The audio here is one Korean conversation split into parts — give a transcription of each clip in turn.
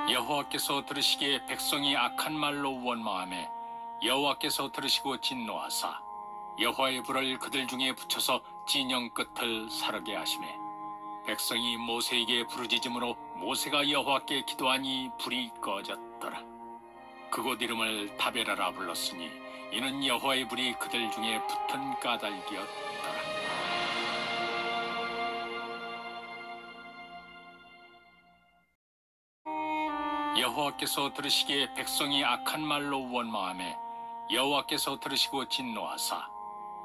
여호와께서 들으시기에 백성이 악한 말로 원망하매 여호와께서 들으시고 진노하사 여호와의 불을 그들 중에 붙여서 진영 끝을 사르게 하시매 백성이 모세에게 부르짖음으로 모세가 여호와께 기도하니 불이 꺼졌더라. 그곳 이름을 다베라라 불렀으니 이는 여호와의 불이 그들 중에 붙은 까닭이었더라. 여호와께서 들으시기에 백성이 악한 말로 원망하매 여호와께서 들으시고 진노하사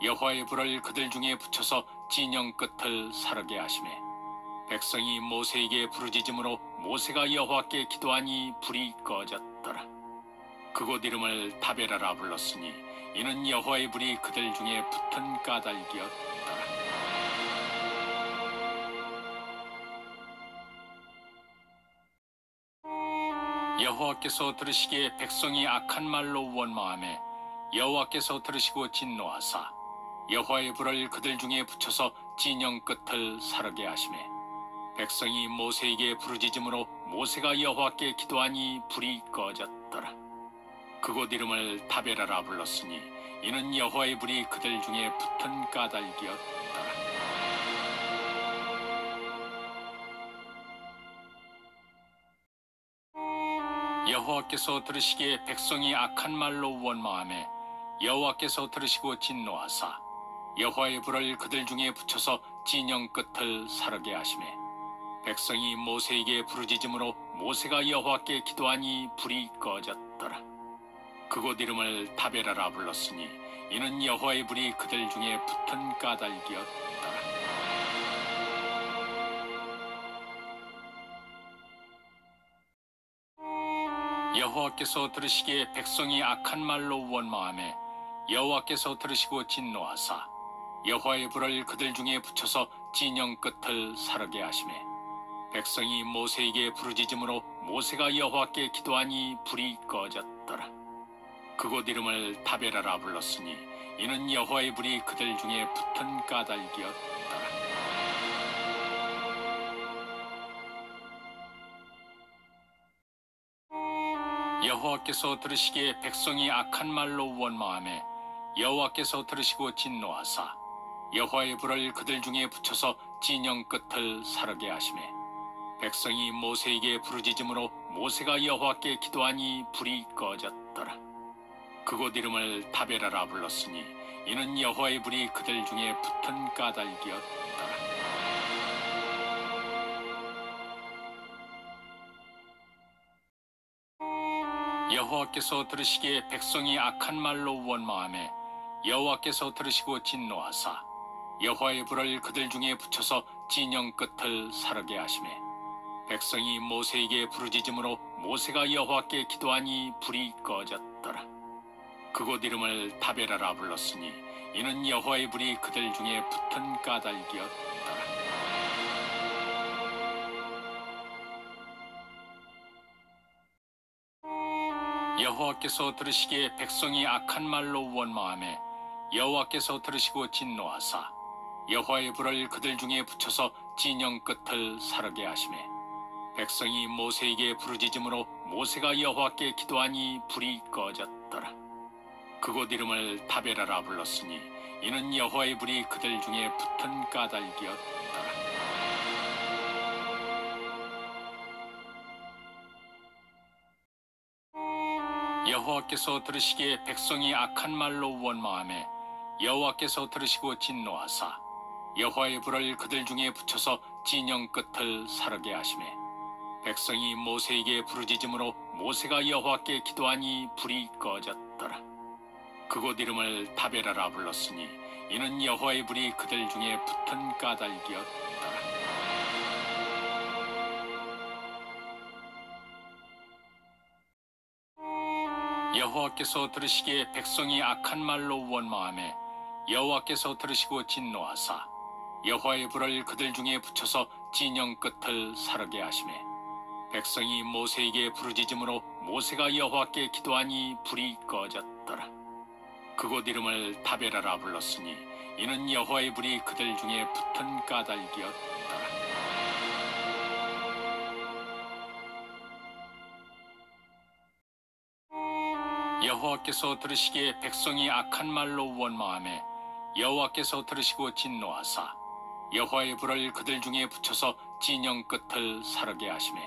여호와의 불을 그들 중에 붙여서 진영 끝을 사르게 하시매 백성이 모세에게 부르짖음으로 모세가 여호와께 기도하니 불이 꺼졌더라. 그곳 이름을 다베라라 불렀으니 이는 여호와의 불이 그들 중에 붙은 까닭이었더라. 여호와께서 들으시기에 백성이 악한 말로 원망하매 여호와께서 들으시고 진노하사 여호와의 불을 그들 중에 붙여서 진영 끝을 사르게 하시매 백성이 모세에게 부르짖음으로 모세가 여호와께 기도하니 불이 꺼졌더라. 그곳 이름을 다베라라 불렀으니 이는 여호와의 불이 그들 중에 붙은 까닭이었더라. 여호와께서 들으시기에 백성이 악한 말로 원망하매 여호와께서 들으시고 진노하사 여호와의 불을 그들 중에 붙여서 진영 끝을 사르게 하시매 백성이 모세에게 부르짖음으로 모세가 여호와께 기도하니 불이 꺼졌더라. 그곳 이름을 다베라라 불렀으니 이는 여호와의 불이 그들 중에 붙은 까닭이었더라. 여호와께서 들으시기에 백성이 악한 말로 원망하매 여호와께서 들으시고 진노하사 여호와의 불을 그들 중에 붙여서 진영 끝을 사르게 하시매 백성이 모세에게 부르짖음으로 모세가 여호와께 기도하니 불이 꺼졌더라. 그곳 이름을 다베라라 불렀으니 이는 여호와의 불이 그들 중에 붙은 까닭이었더라. 여호와께서 들으시기에 백성이 악한 말로 원망하매 여호와께서 들으시고 진노하사 여호와의 불을 그들 중에 붙여서 진영 끝을 사르게 하시매 백성이 모세에게 부르짖음으로 모세가 여호와께 기도하니 불이 꺼졌더라. 그곳 이름을 다베라라 불렀으니 이는 여호와의 불이 그들 중에 붙은 까닭이었더라. 여호와께서 들으시기에 백성이 악한 말로 원망하매 여호와께서 들으시고 진노하사 여호와의 불을 그들 중에 붙여서 진영 끝을 사르게 하시매 백성이 모세에게 부르짖음으로 모세가 여호와께 기도하니 불이 꺼졌더라. 그곳 이름을 다베라라 불렀으니 이는 여호와의 불이 그들 중에 붙은 까닭이었더라. 여호와께서 들으시기에 백성이 악한 말로 원망하매 여호와께서 들으시고 진노하사 여호와의 불을 그들 중에 붙여서 진영 끝을 사르게 하시매 백성이 모세에게 부르짖음으로 모세가 여호와께 기도하니 불이 꺼졌더라. 그곳 이름을 다베라라 불렀으니 이는 여호와의 불이 그들 중에 붙은 까닭이었더라. 여호와께서 들으시기에 백성이 악한 말로 원망하매 여호와께서 들으시고 진노하사 여호와의 불을 그들 중에 붙여서 진영 끝을 사르게 하시매 백성이 모세에게 부르짖음으로 모세가 여호와께 기도하니 불이 꺼졌더라. 그곳 이름을 다베라라 불렀으니 이는 여호와의 불이 그들 중에 붙은 까닭이었더라. 여호와께서 들으시기에 백성이 악한 말로 원망하매 여호와께서 들으시고 진노하사 여호와의 불을 그들 중에 붙여서 진영 끝을 사르게 하시매 백성이 모세에게 부르짖음으로 모세가 여호와께 기도하니 불이 꺼졌더라. 그곳 이름을 다베라라 불렀으니 이는 여호와의 불이 그들 중에 붙은 까닭이었더라. 여호와께서 들으시기에 백성이 악한 말로 원망하매 여호와께서 들으시고 진노하사 여호와의 불을 그들 중에 붙여서 진영 끝을 사르게 하시매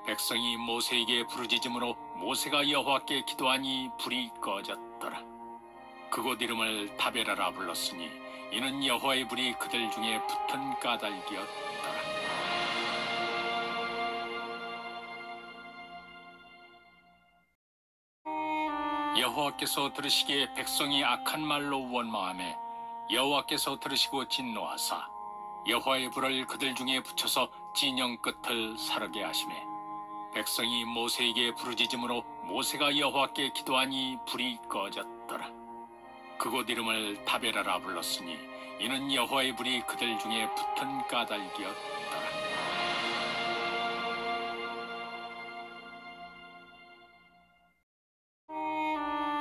백성이 모세에게 부르짖음으로 모세가 여호와께 기도하니 불이 꺼졌더라. 그곳 이름을 다베라라 불렀으니 이는 여호와의 불이 그들 중에 붙은 까닭이었더라. 여호와께서 들으시기에 백성이 악한 말로 원망하매 여호와께서 들으시고 진노하사 여호와의 불을 그들 중에 붙여서 진영 끝을 사르게 하시매 백성이 모세에게 부르짖음으로 모세가 여호와께 기도하니 불이 꺼졌더라. 그곳 이름을 다베라라 불렀으니 이는 여호와의 불이 그들 중에 붙은 까닭이었더라.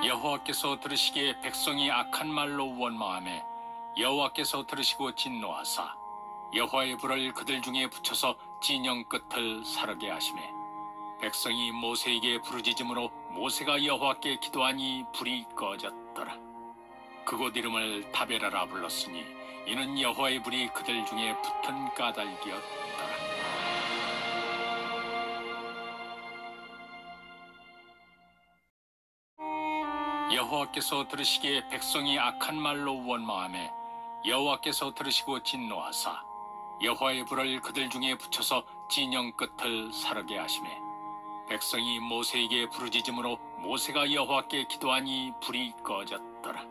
여호와께서 들으시기에 백성이 악한 말로 원망하매 여호와께서 들으시고 진노하사 여호와의 불을 그들 중에 붙여서 진영 끝을 사르게 하시매 백성이 모세에게 부르짖음으로 모세가 여호와께 기도하니 불이 꺼졌더라. 그곳 이름을 다베라라 불렀으니 이는 여호와의 불이 그들 중에 붙은 까닭이었더라. 여호와께서 들으시기에 백성이 악한 말로 원망하매 여호와께서 들으시고 진노하사 여호와의 불을 그들 중에 붙여서 진영 끝을 사르게 하시매 백성이 모세에게 부르짖음으로 모세가 여호와께 기도하니 불이 꺼졌더라.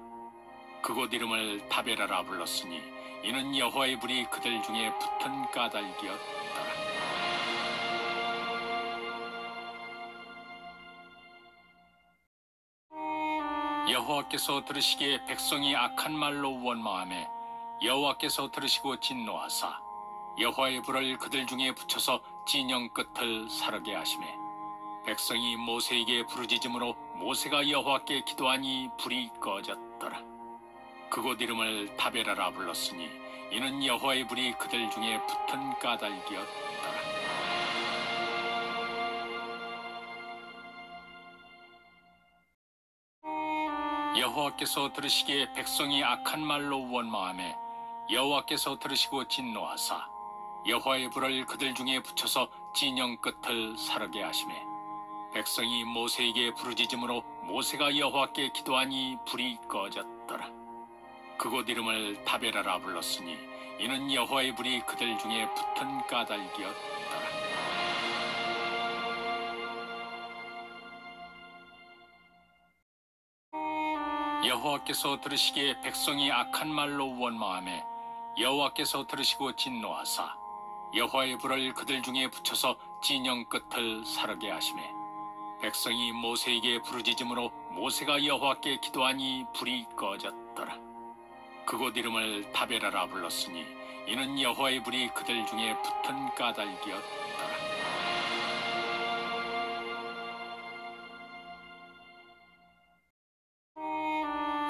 그곳 이름을 다베라라 불렀으니 이는 여호와의 불이 그들 중에 붙은 까닭이었더라. 여호와께서 들으시기에 백성이 악한 말로 원망하매 여호와께서 들으시고 진노하사 여호와의 불을 그들 중에 붙여서 진영 끝을 사르게 하시매 백성이 모세에게 부르짖음으로 모세가 여호와께 기도하니 불이 꺼졌더라. 그곳 이름을 다베라라 불렀으니 이는 여호와의 불이 그들 중에 붙은 까닭이었더라. 여호와께서 들으시기에 백성이 악한 말로 원망하매 여호와께서 들으시고 진노하사 여호와의 불을 그들 중에 붙여서 진영 끝을 사르게 하시매 백성이 모세에게 부르짖음으로 모세가 여호와께 기도하니 불이 꺼졌더라. 그곳 이름을 다베라라 불렀으니 이는 여호와의 불이 그들 중에 붙은 까닭이었더라. 여호와께서 들으시기에 백성이 악한 말로 원망하매 여호와께서 들으시고 진노하사 여호와의 불을 그들 중에 붙여서 진영 끝을 사르게 하시매 백성이 모세에게 부르짖음으로 모세가 여호와께 기도하니 불이 꺼졌더라. 그곳 이름을 다베라라 불렀으니 이는 여호와의 불이 그들 중에 붙은 까닭이었더라.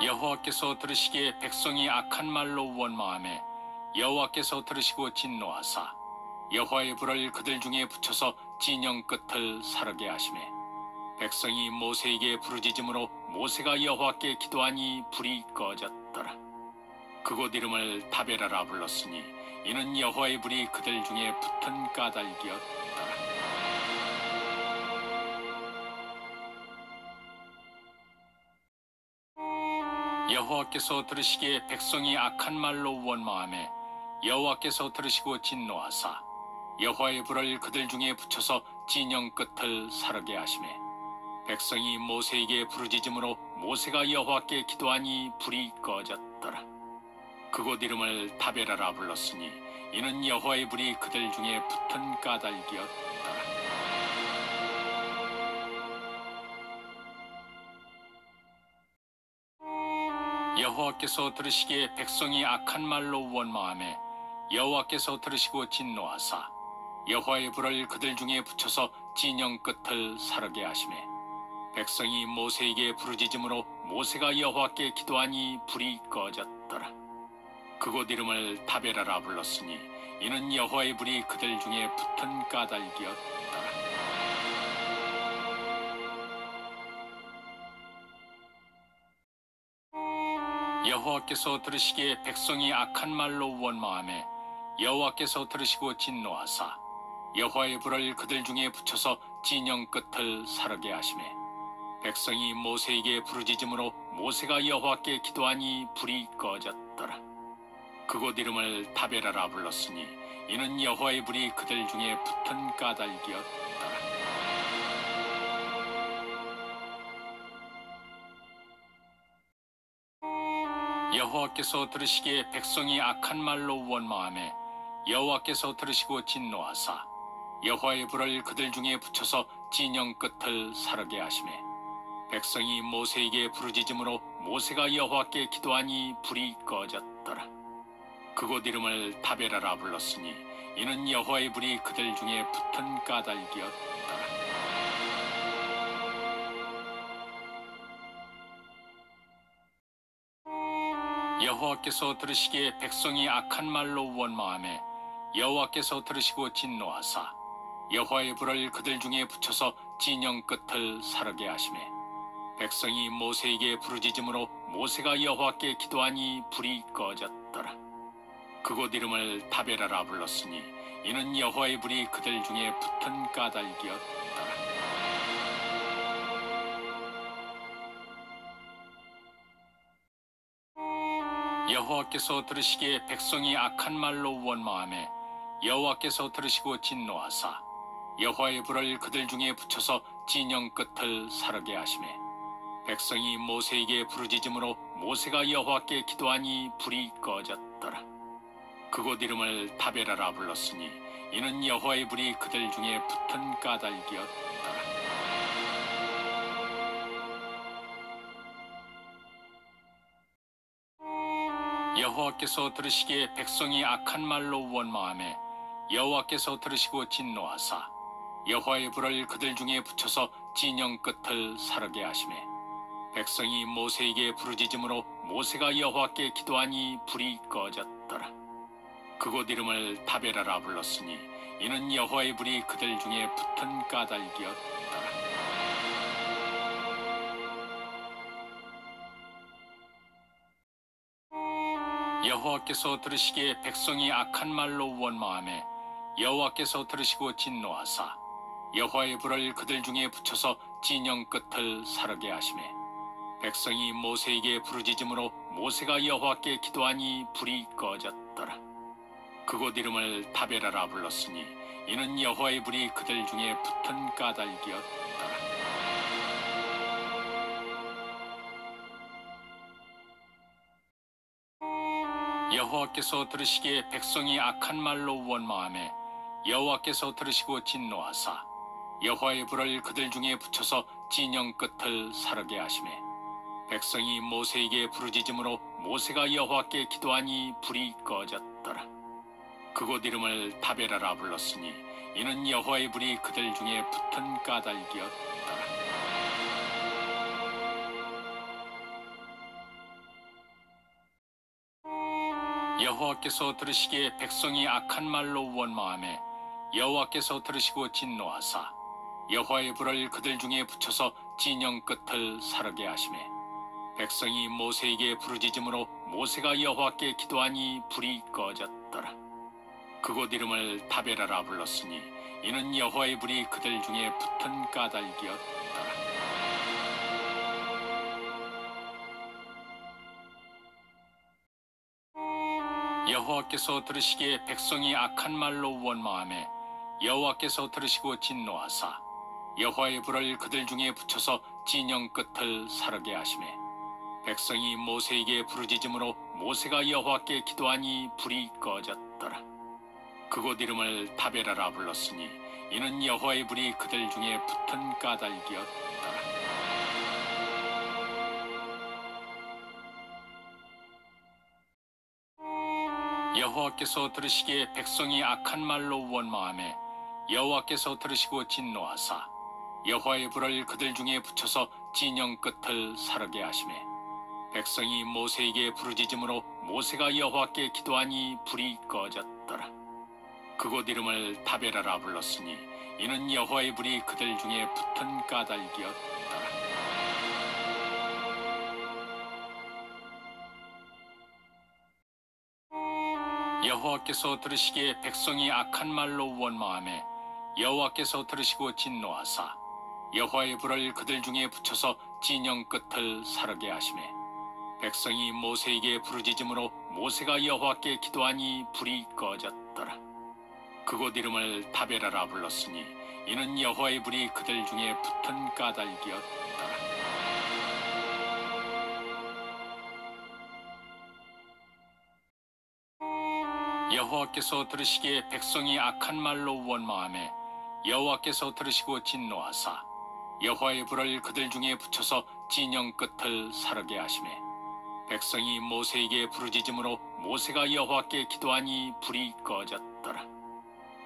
여호와께서 들으시기에 백성이 악한 말로 원망하매 여호와께서 들으시고 진노하사 여호와의 불을 그들 중에 붙여서 진영 끝을 사르게 하시매 백성이 모세에게 부르짖음으로 모세가 여호와께 기도하니 불이 꺼졌더라. 그곳 이름을 다베라라 불렀으니 이는 여호와의 불이 그들 중에 붙은 까닭이었더라. 여호와께서 들으시기에 백성이 악한 말로 원망하매 여호와께서 들으시고 진노하사 여호와의 불을 그들 중에 붙여서 진영 끝을 사르게 하시매 백성이 모세에게 부르짖음으로 모세가 여호와께 기도하니 불이 꺼졌더라. 그곳 이름을 다베라라 불렀으니 이는 여호와의 불이 그들 중에 붙은 까닭이었더라. 여호와께서 들으시기에 백성이 악한 말로 원망하매 여호와께서 들으시고 진노하사 여호와의 불을 그들 중에 붙여서 진영 끝을 사르게 하시매 백성이 모세에게 부르짖음으로 모세가 여호와께 기도하니 불이 꺼졌더라. 그곳 이름을 다베라라 불렀으니 이는 여호와의 불이 그들 중에 붙은 까닭이었더라. 여호와께서 들으시기에 백성이 악한 말로 원망하매 여호와께서 들으시고 진노하사 여호와의 불을 그들 중에 붙여서 진영 끝을 사르게 하시매 백성이 모세에게 부르짖음으로 모세가 여호와께 기도하니 불이 꺼졌더라. 그곳 이름을 다베라라 불렀으니 이는 여호와의 불이 그들 중에 붙은 까닭이었더라. 여호와께서 들으시기에 백성이 악한 말로 원망하매 여호와께서 들으시고 진노하사 여호와의 불을 그들 중에 붙여서 진영 끝을 사르게 하시매 백성이 모세에게 부르짖음으로 모세가 여호와께 기도하니 불이 꺼졌더라. 그곳 이름을 다베라라 불렀으니 이는 여호와의 불이 그들 중에 붙은 까닭이었더라. 여호와께서 들으시기에 백성이 악한 말로 원망하매 여호와께서 들으시고 진노하사 여호와의 불을 그들 중에 붙여서 진영 끝을 사르게 하시매 백성이 모세에게 부르짖음으로 모세가 여호와께 기도하니 불이 꺼졌더라. 그곳 이름을 다베라라 불렀으니 이는 여호와의 불이 그들 중에 붙은 까닭이었더라. 여호와께서 들으시기에 백성이 악한 말로 원망하매 여호와께서 들으시고 진노하사 여호와의 불을 그들 중에 붙여서 진영 끝을 사르게 하시매 백성이 모세에게 부르짖음으로 모세가 여호와께 기도하니 불이 꺼졌더라. 그곳 이름을 다베라라 불렀으니 이는 여호와의 불이 그들 중에 붙은 까닭이었더라. 여호와께서 들으시기에 백성이 악한 말로 원망하매 여호와께서 들으시고 진노하사 여호와의 불을 그들 중에 붙여서 진영 끝을 사르게 하시매 백성이 모세에게 부르짖음으로 모세가 여호와께 기도하니 불이 꺼졌더라. 그곳 이름을 다베라라 불렀으니 이는 여호와의 불이 그들 중에 붙은 까닭이었더라. 여호와께서 들으시기에 백성이 악한 말로 원망하매 여호와께서 들으시고 진노하사 여호와의 불을 그들 중에 붙여서 진영 끝을 사르게 하시매 백성이 모세에게 부르짖음으로 모세가 여호와께 기도하니 불이 꺼졌더라. 그곳 이름을 다베라라 불렀으니 이는 여호와의 불이 그들 중에 붙은 까닭이었더라. 여호와께서 들으시기에 백성이 악한 말로 원망하매 여호와께서 들으시고 진노하사 여호와의 불을 그들 중에 붙여서 진영 끝을 사르게 하시매 백성이 모세에게 부르짖음으로 모세가 여호와께 기도하니 불이 꺼졌더라. 그곳 이름을 다베라라 불렀으니 이는 여호와의 불이 그들 중에 붙은 까닭이었더라. 여호와께서 들으시기에 백성이 악한 말로 원망하매 여호와께서 들으시고 진노하사 여호와의 불을 그들 중에 붙여서 진영 끝을 사르게 하시매 백성이 모세에게 부르짖음으로 모세가 여호와께 기도하니 불이 꺼졌더라. 그곳 이름을 다베라라 불렀으니 이는 여호와의 불이 그들 중에 붙은 까닭이었더라. 여호와께서 들으시기에 백성이 악한 말로 원망하매 여호와께서 들으시고 진노하사 여호와의 불을 그들 중에 붙여서 진영 끝을 사르게 하시매 백성이 모세에게 부르짖음으로 모세가 여호와께 기도하니 불이 꺼졌더라. 그곳 이름을 다베라라 불렀으니 이는 여호와의 불이 그들 중에 붙은 까닭이었더라. 여호와께서 들으시기에 백성이 악한 말로 원망하매 여호와께서 들으시고 진노하사 여호와의 불을 그들 중에 붙여서 진영 끝을 사르게 하시매 백성이 모세에게 부르짖음으로 모세가 여호와께 기도하니 불이 꺼졌더라. 그곳 이름을 다베라라 불렀으니 이는 여호와의 불이 그들 중에 붙은 까닭이었더라. 여호와께서 들으시기에 백성이 악한 말로 원망하매 여호와께서 들으시고 진노하사 여호와의 불을 그들 중에 붙여서 진영 끝을 사르게 하시매 백성이 모세에게 부르짖음으로 모세가 여호와께 기도하니 불이 꺼졌더라. 그곳 이름을 다베라라 불렀으니 이는 여호와의 불이 그들 중에 붙은 까닭이었더라. 여호와께서 들으시기에 백성이 악한 말로 원망하매 여호와께서 들으시고 진노하사 여호와의 불을 그들 중에 붙여서 진영 끝을 사르게 하시매 백성이 모세에게 부르짖음으로 모세가 여호와께 기도하니 불이 꺼졌더라.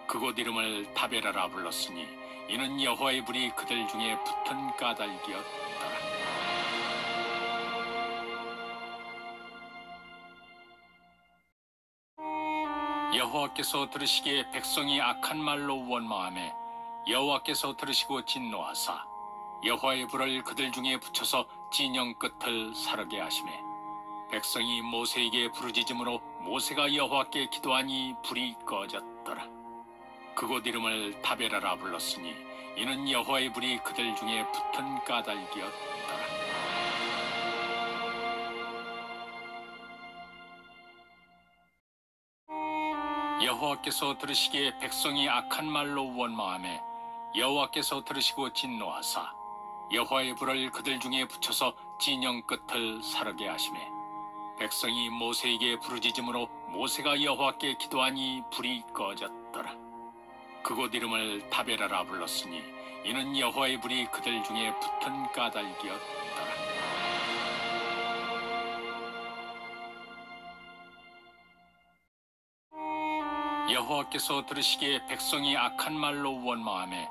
그곳 이름을 다베라라 불렀으니 이는 여호와의 불이 그들 중에 붙은 까닭이었더라. 여호와께서 들으시기에 백성이 악한 말로 원망하매 여호와께서 들으시고 진노하사 여호와의 불을 그들 중에 붙여서 진영 끝을 사르게 하시매 백성이 모세에게 부르짖음으로 모세가 여호와께 기도하니 불이 꺼졌더라. 그곳 이름을 다베라라 불렀으니 이는 여호와의 불이 그들 중에 붙은 까닭이었더라. 여호와께서 들으시기에 백성이 악한 말로 원망하매 여호와께서 들으시고 진노하사 여호와의 불을 그들 중에 붙여서 진영 끝을 사르게 하시매 백성이 모세에게 부르짖음으로 모세가 여호와께 기도하니 불이 꺼졌더라. 그곳 이름을 다베라라 불렀으니 이는 여호와의 불이 그들 중에 붙은 까닭이었더라. 여호와께서 들으시기에 백성이 악한 말로 원망하매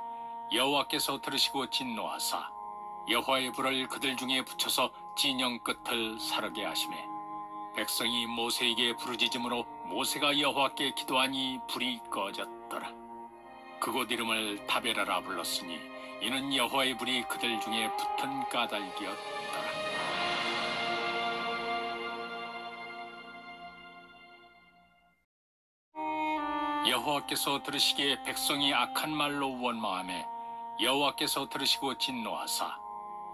여호와께서 들으시고 진노하사 여호와의 불을 그들 중에 붙여서 진영 끝을 사르게 하시매 백성이 모세에게 부르짖음으로 모세가 여호와께 기도하니 불이 꺼졌더라. 그곳 이름을 다베라라 불렀으니 이는 여호와의 불이 그들 중에 붙은 까닭이었더라. 여호와께서 들으시기에 백성이 악한 말로 원망하매 여호와께서 들으시고 진노하사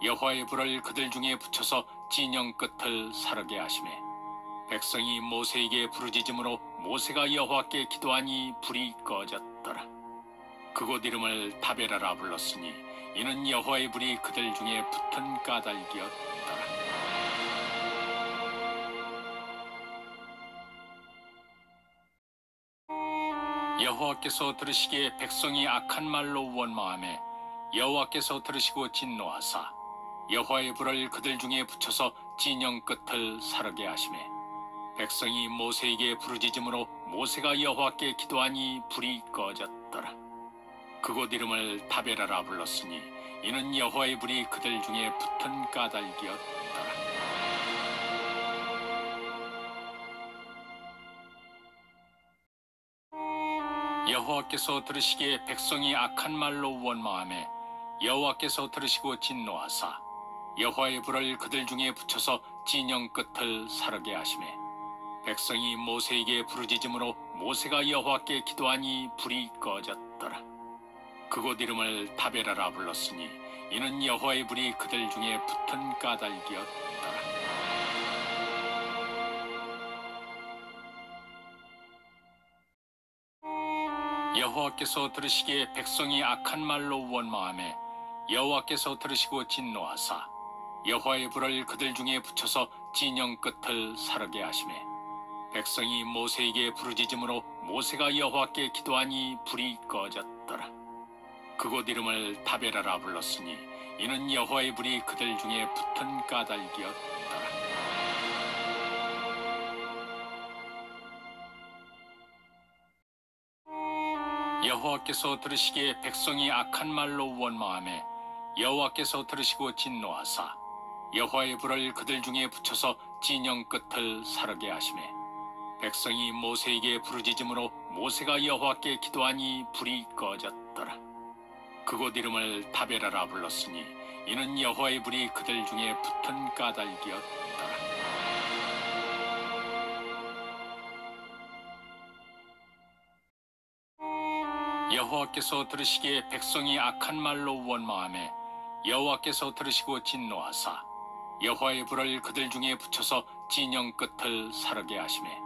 여호와의 불을 그들 중에 붙여서 진영 끝을 사르게 하시매 백성이 모세에게 부르짖음으로 모세가 여호와께 기도하니 불이 꺼졌더라. 그곳 이름을 다베라라 불렀으니 이는 여호와의 불이 그들 중에 붙은 까닭이었더라. 여호와께서 들으시기에 백성이 악한 말로 원망하매 여호와께서 들으시고 진노하사 여호와의 불을 그들 중에 붙여서 진영 끝을 사르게 하시매 백성이 모세에게 부르짖음으로 모세가 여호와께 기도하니 불이 꺼졌더라. 그곳 이름을 다베라라 불렀으니 이는 여호와의 불이 그들 중에 붙은 까닭이었더라. 여호와께서 들으시기에 백성이 악한 말로 원망하매 여호와께서 들으시고 진노하사 여호와의 불을 그들 중에 붙여서 진영 끝을 사르게 하시매 백성이 모세에게 부르짖음으로 모세가 여호와께 기도하니 불이 꺼졌더라. 그곳 이름을 다베라라 불렀으니 이는 여호와의 불이 그들 중에 붙은 까닭이었더라. 여호와께서 들으시기에 백성이 악한 말로 원망하매 여호와께서 들으시고 진노하사 여호와의 불을 그들 중에 붙여서 진영 끝을 사르게 하시매 백성이 모세에게 부르짖음으로 모세가 여호와께 기도하니 불이 꺼졌더라. 그곳 이름을 다베라라 불렀으니 이는 여호와의 불이 그들 중에 붙은 까닭이었더라. 여호와께서 들으시기에 백성이 악한 말로 원망하매 여호와께서 들으시고 진노하사 여호와의 불을 그들 중에 붙여서 진영 끝을 사르게 하시매 백성이 모세에게 부르짖음으로 모세가 여호와께 기도하니 불이 꺼졌더라. 그곳 이름을 다베라라 불렀으니 이는 여호와의 불이 그들 중에 붙은 까닭이었더라. 여호와께서 들으시기에 백성이 악한 말로 원망하매 여호와께서 들으시고 진노하사 여호와의 불을 그들 중에 붙여서 진영 끝을 사르게 하시매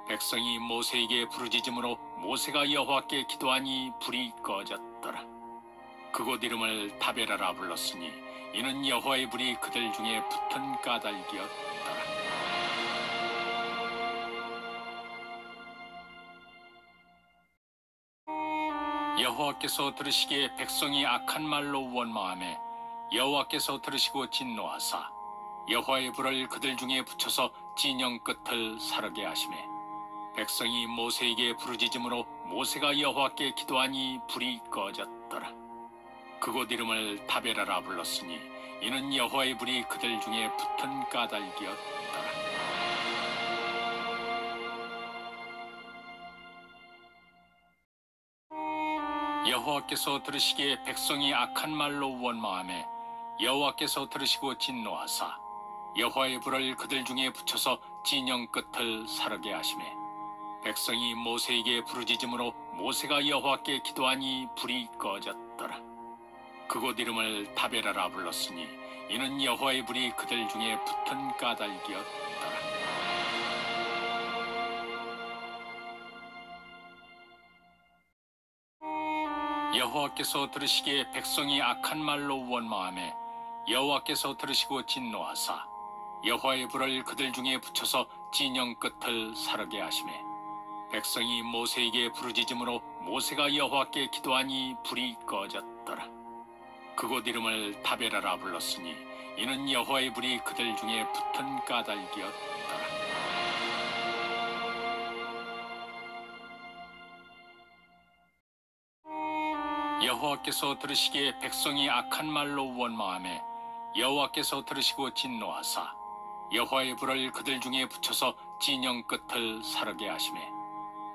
백성이 모세에게 부르짖음으로 모세가 여호와께 기도하니 불이 꺼졌더라. 그곳 이름을 다베라라 불렀으니 이는 여호와의 불이 그들 중에 붙은 까닭이었더라. 여호와께서 들으시기에 백성이 악한 말로 원망하매 여호와께서 들으시고 진노하사 여호와의 불을 그들 중에 붙여서 진영 끝을 사르게 하시매 백성이 모세에게 부르짖음으로 모세가 여호와께 기도하니 불이 꺼졌더라. 그곳 이름을 다베라라 불렀으니 이는 여호와의 불이 그들 중에 붙은 까닭이었더라. 여호와께서 들으시기에 백성이 악한 말로 원망하매 여호와께서 들으시고 진노하사 여호와의 불을 그들 중에 붙여서 진영 끝을 사르게 하시매 백성이 모세에게 부르짖음으로 모세가 여호와께 기도하니 불이 꺼졌더라. 그곳 이름을 다베라라 불렀으니 이는 여호와의 불이 그들 중에 붙은 까닭이었더라. 여호와께서 들으시기에 백성이 악한 말로 원망하매 여호와께서 들으시고 진노하사 여호와의 불을 그들 중에 붙여서 진영 끝을 사르게 하시매 백성이 모세에게 부르짖음으로 모세가 여호와께 기도하니 불이 꺼졌더라. 그곳 이름을 다베라라 불렀으니 이는 여호와의 불이 그들 중에 붙은 까닭이었더라. 여호와께서 들으시기에 백성이 악한 말로 원망하매 여호와께서 들으시고 진노하사 여호와의 불을 그들 중에 붙여서 진영 끝을 사르게 하시매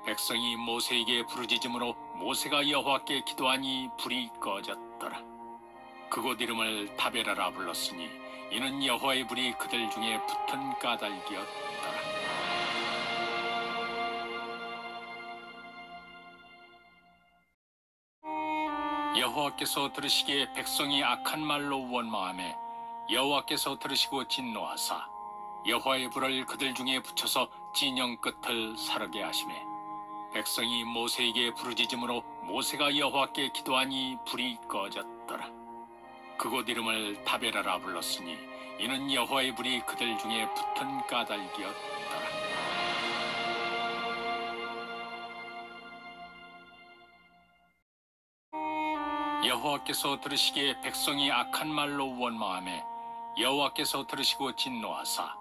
백성이 모세에게 부르짖음으로 모세가 여호와께 기도하니 불이 꺼졌더라. 그곳 이름을 다베라라 불렀으니 이는 여호와의 불이 그들 중에 붙은 까닭이었더라. 여호와께서 들으시기에 백성이 악한 말로 원망하매 여호와께서 들으시고 진노하사 여호와의 불을 그들 중에 붙여서 진영 끝을 사르게 하시매 백성이 모세에게 부르짖음으로 모세가 여호와께 기도하니 불이 꺼졌더라. 그곳 이름을 다베라라 불렀으니 이는 여호와의 불이 그들 중에 붙은 까닭이었더라. 여호와께서 들으시기에 백성이 악한 말로 원망하매 여호와께서 들으시고 진노하사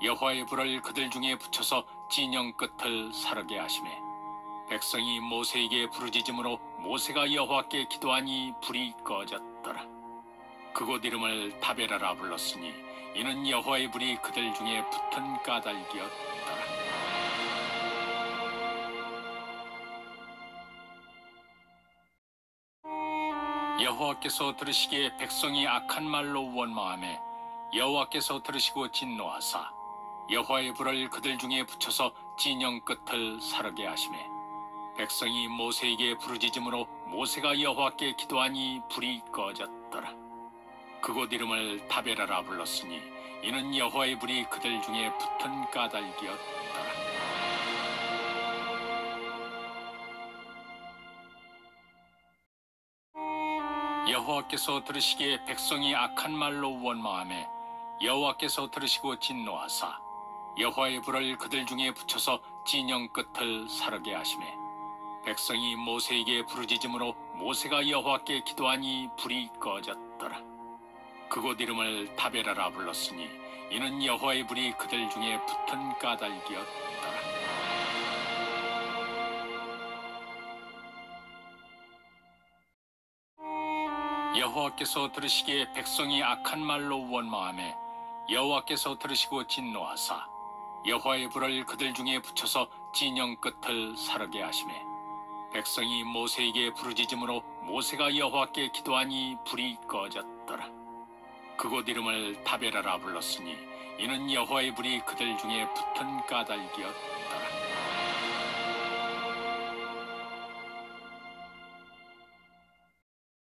여호와의 불을 그들 중에 붙여서 진영 끝을 사르게 하시매 백성이 모세에게 부르짖음으로 모세가 여호와께 기도하니 불이 꺼졌더라. 그곳 이름을 다베라라 불렀으니 이는 여호와의 불이 그들 중에 붙은 까닭이었더라. 여호와께서 들으시기에 백성이 악한 말로 원망하매 여호와께서 들으시고 진노하사 여호와의 불을 그들 중에 붙여서 진영 끝을 사르게 하시매 백성이 모세에게 부르짖음으로 모세가 여호와께 기도하니 불이 꺼졌더라. 그곳 이름을 다베라라 불렀으니 이는 여호와의 불이 그들 중에 붙은 까닭이었더라. 여호와께서 들으시기에 백성이 악한 말로 원망하매 여호와께서 들으시고 진노하사 여호와의 불을 그들 중에 붙여서 진영 끝을 사르게 하시매 백성이 모세에게 부르짖음으로 모세가 여호와께 기도하니 불이 꺼졌더라. 그곳 이름을 다베라라 불렀으니 이는 여호와의 불이 그들 중에 붙은 까닭이었더라. 여호와께서 들으시기에 백성이 악한 말로 원망하매 여호와께서 들으시고 진노하사 여호와의 불을 그들 중에 붙여서 진영 끝을 사르게 하시매 백성이 모세에게 부르짖음으로 모세가 여호와께 기도하니 불이 꺼졌더라. 그곳 이름을 다베라라 불렀으니 이는 여호와의 불이 그들 중에 붙은 까닭이었더라.